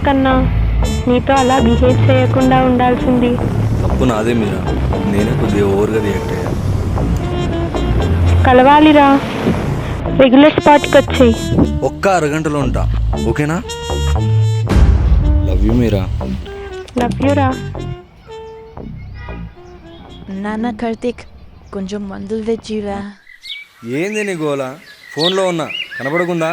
కన్నా నీతో అలా బిహేవ్ చేయకుండా ఉండాల్సింది. తప్పు నాదే మీరా, నేనే కొద్దిగా ఓవర్గా రియాక్ట్ అయ్యా. కలవాలిరా, రెగ్యులర్ స్పాట్కి వచ్చేయి. ఒక్క అరగంటలో ఉంటా, ఓకేనా? Love you Meera. లవ్ యూరా. నాన్న కార్తీక్, కొంచెం మందులు తెచ్చిరా. ఏంది నీ గోలా? ఫోన్లో ఉన్నా, కనపడకుందా?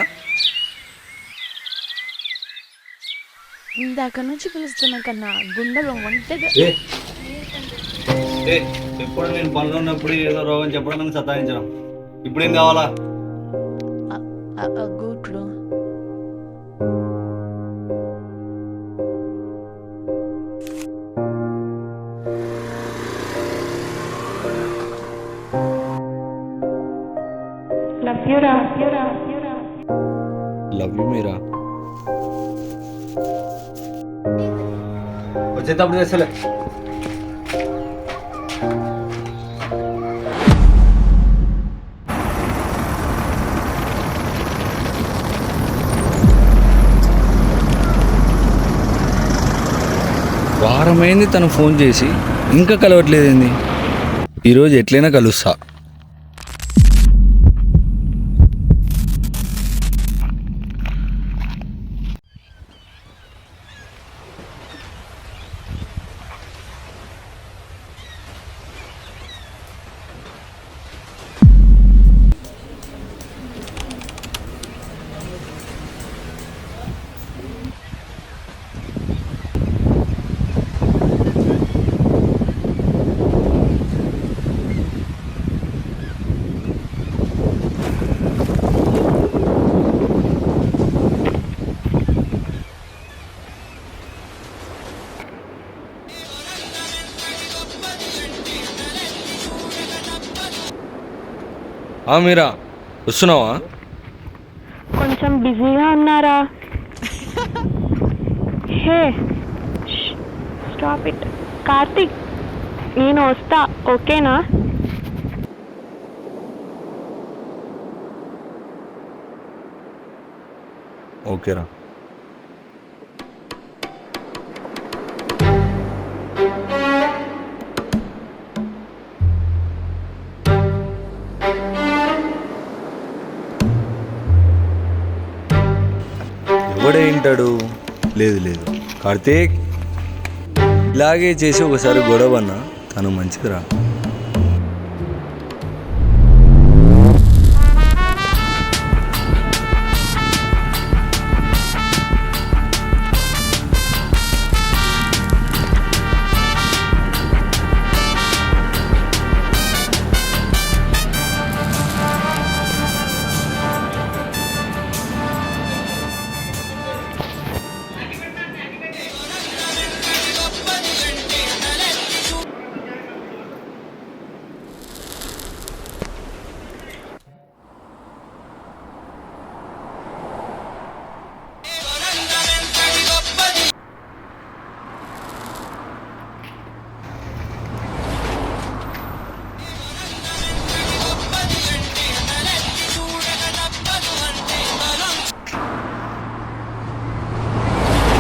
ఇందాక నుంచి పిలుస్తున్నా కన్నా గుండెలో ఒంటగా. ఎప్పుడు నేను పనులు ఉన్నప్పుడు ఏదో రోగం చెప్పడం నన్ను సతాయించడం. ఇప్పుడు ఏం కావాలా? గూట్లో లవ్ యూరా. లవ్ యూ మీరా. వచ్చేటప్పుడు చేస్తలే. వారమైంది తను ఫోన్ చేసి ఇంకా కలవట్లేదేంది? ఈరోజు ఎట్లయినా కలుస్తా. మీరా వస్తున్నావా? కొంచెం బిజీగా ఉన్నారా? హే స్టాప్ ఇట్. కార్తీక్, నేను వస్తా, ఓకేనా? ఓకేరా. ఎవడే వింటాడు? లేదు కార్తీక్, ఇలాగే చేసి ఒకసారి గొడవ అన్నా తను మంచిదిరా.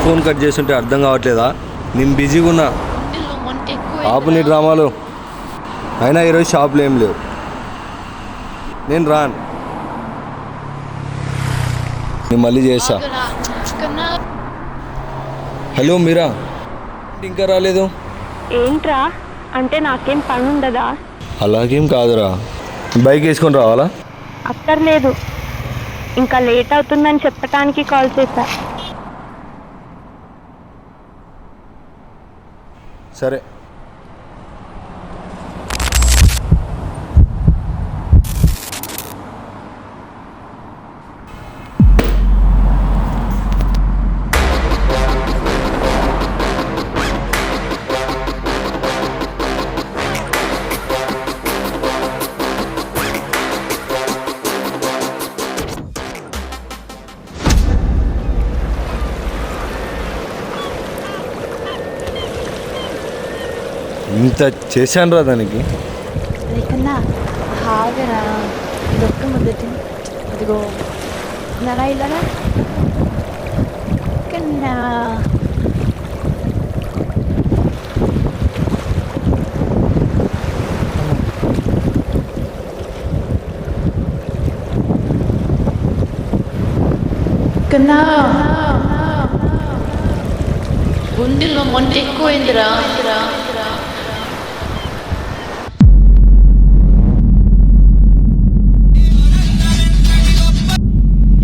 ఫోన్ కట్ చేస్తుంటే అర్థం కావట్లేదా? నేను బిజీగా ఉన్నా. ఆపు నీ డ్రామాలు. అయినా ఈరోజు షాపులో ఏం లేవు, నేను రాను. నేను మళ్ళీ చేస్తా. హలో మీరా, ఇంకా రాలేదు? ఏంట్రా అంటే నాకేం పని ఉండదా? అలాగేం కాదురా, బైక్ వేసుకొని రావాలా? అక్కర్లేదు, ఇంకా లేట్ అవుతుందని చెప్పటానికి కాల్ చేశా. సరే. ఇంత చేశాను రా దానికి. లేకన్నా హాగరా ఇదొక్క ముద్దటి అదిగో నరా ఇలాగా కన్నా కన్నా గుండెలో మంట ఎక్కువైందిరా.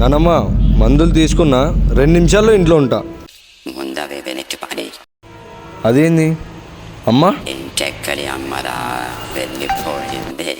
నానమ్మ మందులు తీసుకున్నా 2 నిమిషాల్లో ఇంట్లో ఉంటా. ముందవి వెనక్కి పడి అదేంది అమ్మా? ఇంకెక్కడి అమ్మరా వెళ్ళిపోయింది.